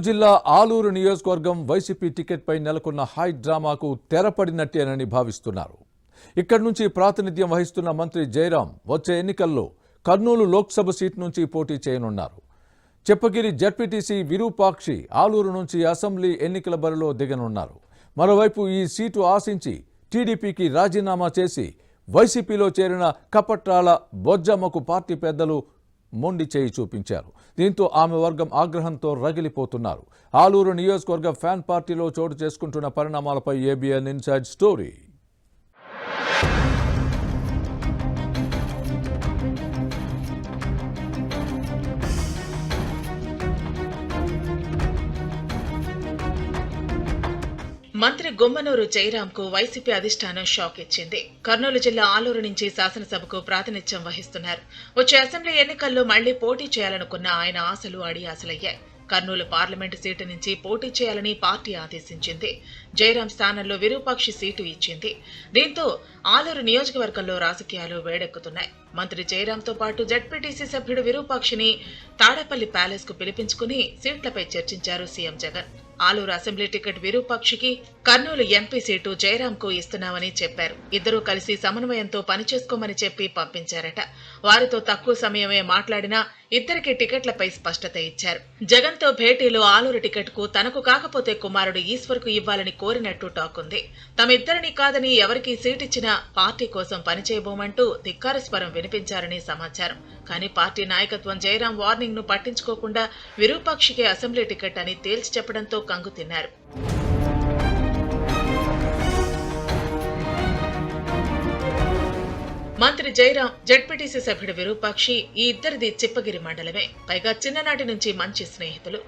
జిల్లా ఆలూరు నియోజకవర్గం వైసీపీ టికెట్పై నెలకొన్న హై డ్రామాకు తెరపడినట్టేనని భావిస్తున్నారు. ఇక్కడి నుంచి ప్రాతినిధ్యం వహిస్తున్న మంత్రి జయరాం వచ్చే ఎన్నికల్లో కర్నూలు లోక్సభ సీట్ నుంచి పోటీ చేయనున్నారు. చెప్పగిరి జడ్పీటీసీ విరూపాక్షి ఆలూరు నుంచి అసెంబ్లీ ఎన్నికల బరిలో దిగనున్నారు. మరోవైపు ఈ సీటు ఆశించి టీడీపీకి రాజీనామా చేసి వైసీపీలో చేరిన కపట్రాల బొజ్జమ్మకు పార్టీ పెద్దలు మొండి చేయి చూపించారు. దీంతో ఆమె వర్గం ఆగ్రహంతో రగిలిపోతున్నారు. ఆలూరు నియోజకవర్గ ఫ్యాన్ పార్టీలో చోటు చేసుకుంటున్న పరిణామాలపై ఏబిఎన్ ఇన్సైడ్ స్టోరీ. మంత్రి గుమ్మనూరు జయరాంకు వైసీపీ అధిష్టానం షాక్ ఇచ్చింది. కర్నూలు జిల్లా ఆలూరు నుంచి శాసనసభకు ప్రాతినిధ్యం వహిస్తున్నారు. వచ్చే అసెంబ్లీ ఎన్నికల్లో మళ్లీ పోటీ చేయాలనుకున్న ఆయన ఆశలు అడియాసలయ్యాయి. కర్నూలు పార్లమెంటు సీటు నుంచి పోటీ చేయాలని పార్టీ ఆదేశించింది. జయరాం స్థానంలో విరూపాక్షి సీటు ఇచ్చింది. దీంతో ఆలూరు నియోజకవర్గంలో రాజకీయాలు వేడెక్కుతున్నాయి. మంత్రి జయరాంతో పాటు జడ్పీటీసీ సభ్యుడు విరూపాక్షిని తాడేపల్లి ప్యాలెస్ కు పిలిపించుకుని సీట్లపై చర్చించారు CM Jagan. Aluru assembly ticket విరూపాక్షికి, కర్నూలు ఎంపీ సీటు జయరాంకు ఇస్తున్నామని చెప్పారు. ఇద్దరూ కలిసి సమన్వయంతో పనిచేసుకోమని చెప్పి పంపించారట. వారితో తక్కువ సమయమే మాట్లాడినా ఇద్దరికి టికెట్లపై స్పష్టత ఇచ్చారు. జగన్ తో భేటీలో ఆలూరు టికెట్ కు తనకు కాకపోతే కుమారుడు ఈశ్వర్ కు ఇవ్వాలని కోరినట్టు టాక్ ఉంది. తమిద్దరిని కాదని ఎవరికి సీటిచ్చినా పార్టీ కోసం పనిచేయబోమంటూ ధిక్కార స్వరం వినిపించారని సమాచారం. కానీ పార్టీ నాయకత్వం జయరాం వార్నింగ్ ను పట్టించుకోకుండా విరూపాక్షికి అసెంబ్లీ టికెట్ అని తేల్చి చెప్పడంతో కంగు తిన్నారు. మంత్రి జయరాం, జడ్పీటీసీ సభ్యుడు విరూపాక్షి ఈ ఇద్దరిది చిప్పగిరి మండలమే. పైగా చిన్ననాటి నుంచి మంచి స్నేహితులు.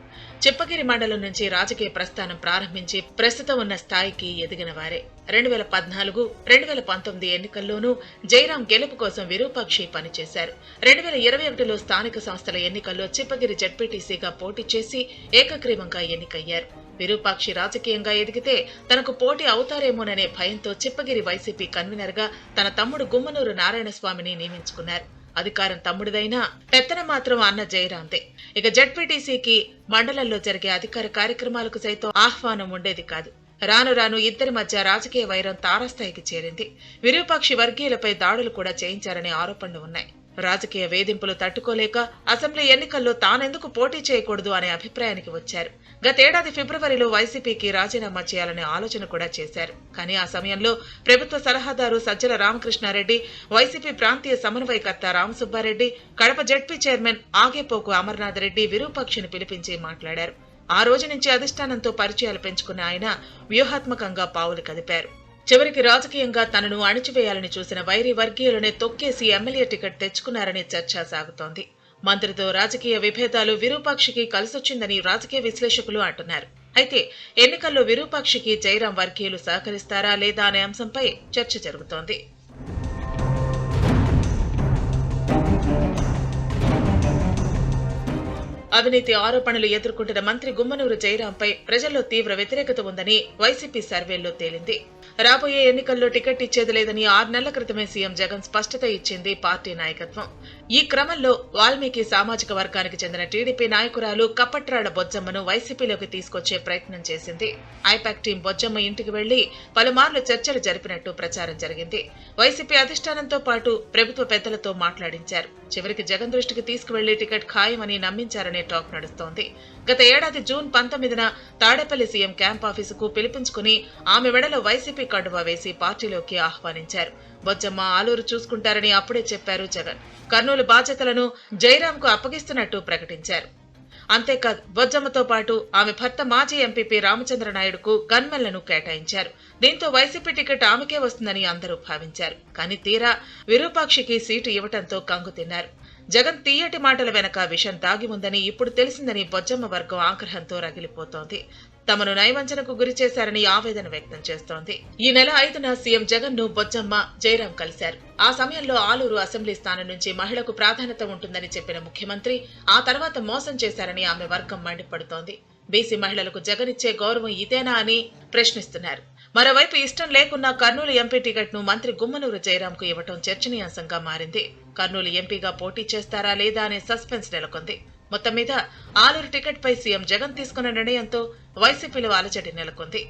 చిప్పగిరి మండలం నుంచి రాజకీయ ప్రస్థానం ప్రారంభించి ప్రస్తుతం ఉన్న స్థాయికి ఎదిగిన వారే. 2014, 2019 ఎన్నికల్లోనూ జయరాం గెలుపు కోసం విరూపాక్షి పనిచేశారు. 2021లో స్థానిక సంస్థల ఎన్నికల్లో చిప్పగిరి జడ్పీటీసీగా పోటీ చేసి ఏకగ్రీవంగా ఎన్నికయ్యారు. విరూపాక్షి రాజకీయంగా ఎదిగితే తనకు పోటీ అవుతారేమోననే భయంతో చిప్పగిరి వైసీపీ కన్వీనర్ గా తన తమ్ముడు గుమ్మనూరు నారాయణస్వామిని నియమించుకున్నారు. అధికారం తమ్ముడిదైనా పెత్తనం మాత్రం అన్న జయరాందే. ఇక జడ్పీటీసీకి మండలంలో జరిగే అధికార కార్యక్రమాలకు సైతం ఆహ్వానం ఉండేది కాదు. రాను రాను ఇద్దరి మధ్య రాజకీయ వైరం తారాస్థాయికి చేరింది. విరూపాక్షి వర్గీయులపై దాడులు కూడా చేయించారనే ఆరోపణలు ఉన్నాయి. రాజకీయ వేధింపులు తట్టుకోలేక అసెంబ్లీ ఎన్నికల్లో తానెందుకు పోటీ చేయకూడదు అనే అభిప్రాయానికి వచ్చారు. గతేడాది ఫిబ్రవరిలో వైసీపీకి రాజీనామా చేయాలనే ఆలోచన కూడా చేశారు. కానీ ఆ సమయంలో ప్రభుత్వ సలహాదారు సజ్జల రామకృష్ణారెడ్డి, వైసీపీ ప్రాంతీయ సమన్వయకర్త రామసుబ్బారెడ్డి, కడప జడ్పీ చైర్మన్ ఆగేపోకు అమర్నాథ్ రెడ్డి విరూపాక్షిని పిలిపించి మాట్లాడారు. ఆ రోజు నుంచి అధిష్టానంతో పరిచయాలు పెంచుకున్న ఆయన వ్యూహాత్మకంగా పావులు కదిపారు. చివరికి రాజకీయంగా తనను అణిచివేయాలని చూసిన వైరి వర్గీయులనే తొక్కేసి ఎమ్మెల్యే టికెట్ తెచ్చుకున్నారనే చర్చ సాగుతోంది. మంత్రితో రాజకీయ విభేదాలు విరూపాక్షికి కలిసొచ్చిందని రాజకీయ విశ్లేషకులు అంటున్నారు. అయితే ఎన్నికల్లో విరూపాక్షికి జయరాం వర్గీయులు సహకరిస్తారా లేదా అనే అంశంపై చర్చ జరుగుతోంది. అవినీతి ఆరోపణలు ఎదుర్కొంటున్న మంత్రి గుమ్మనూరు జయరాంపై ప్రజల్లో తీవ్ర వ్యతిరేకత ఉందని వైసీపీ సర్వేల్లో తేలింది. రాబోయే ఎన్నికల్లో టికెట్ ఇచ్చేది లేదని 6 నెలల క్రితమే సీఎం జగన్ స్పష్టత ఇచ్చింది పార్టీ నాయకత్వం. ఈ క్రమంలో వాల్మీకి సామాజిక వర్గానికి చెందిన టీడీపీ నాయకురాలు కపట్రాడ బొజ్జమ్మను వైసీపీలోకి తీసుకొచ్చే ప్రయత్నం చేసింది. ఐపాక్ టీం బొజ్జమ్మ ఇంటికి వెళ్లి పలుమార్లు చర్చలు జరిపినట్టు ప్రచారం జరిగింది. వైసీపీ అధిష్టానంతో పాటు ప్రభుత్వ పెద్దలతో మాట్లాడించారు. చివరికి జగన్ దృష్టికి తీసుకువెళ్లి టికెట్ ఖాయమని నమ్మించారనే టాక్ నడుస్తోంది. గత ఏడాది జూన్ 19న తాడేపల్లి సీఎం క్యాంప్ ఆఫీసుకు పిలిపించుకుని ఆమె వెడలో వైసీపీ కండువా వేసి పార్టీలోకి ఆహ్వానించారు. బొజ్జమ్మ ఆలూరు చూసుకుంటారని అప్పుడే చెప్పారు జగన్. కర్నూలు బాధ్యతలను జయరాంకు అప్పగిస్తున్నట్టు ప్రకటించారు. అంతేకాదు బొజ్జమ్మతో పాటు ఆమె భర్త మాజీ ఎంపీపీ రామచంద్రనాయుడుకు గన్మెన్లను కేటాయించారు. దీంతో వైసీపీ టికెట్ ఆమెకే వస్తుందని అందరూ భావించారు. కానీ తీరా విరూపాక్షికి సీటు ఇవ్వడంతో కంగు తిన్నారు. జగన్ తీయటి మాటల వెనక విషం దాగి ఉందని ఇప్పుడు తెలిసిందని బొజ్జమ్మ వర్గం ఆగ్రహంతో రగిలిపోతోంది. తమను నయవంచనకు గురి చేశారని ఆవేదన వ్యక్తం చేస్తోంది. ఈ నెల 5న సీఎం జగన్ ను బొజ్జమ్మ, జయరాం కలిశారు. ఆ సమయంలో ఆలూరు అసెంబ్లీ స్థానం నుంచి మహిళకు ప్రాధాన్యత ఉంటుందని చెప్పిన ముఖ్యమంత్రి ఆ తర్వాత మోసం చేశారని ఆమె వర్గం మండిపడుతోంది. బీసీ మహిళలకు జగన్ ఇచ్చే గౌరవం ఇదేనా అని ప్రశ్నిస్తున్నారు. మరోవైపు ఇష్టం లేకున్నా కర్నూలు ఎంపీ టికెట్ ను మంత్రి గుమ్మనూరు జయరాంకు ఇవ్వటం చర్చనీయాంశంగా మారింది. కర్నూలు ఎంపీగా పోటీ చేస్తారా లేదా అనే సస్పెన్స్ నెలకొంది. మొత్తం మీద ఆలూరు టికెట్ పై సీఎం జగన్ తీసుకున్న నిర్ణయంతో వైసీపీలో అలజడి నెలకొంది.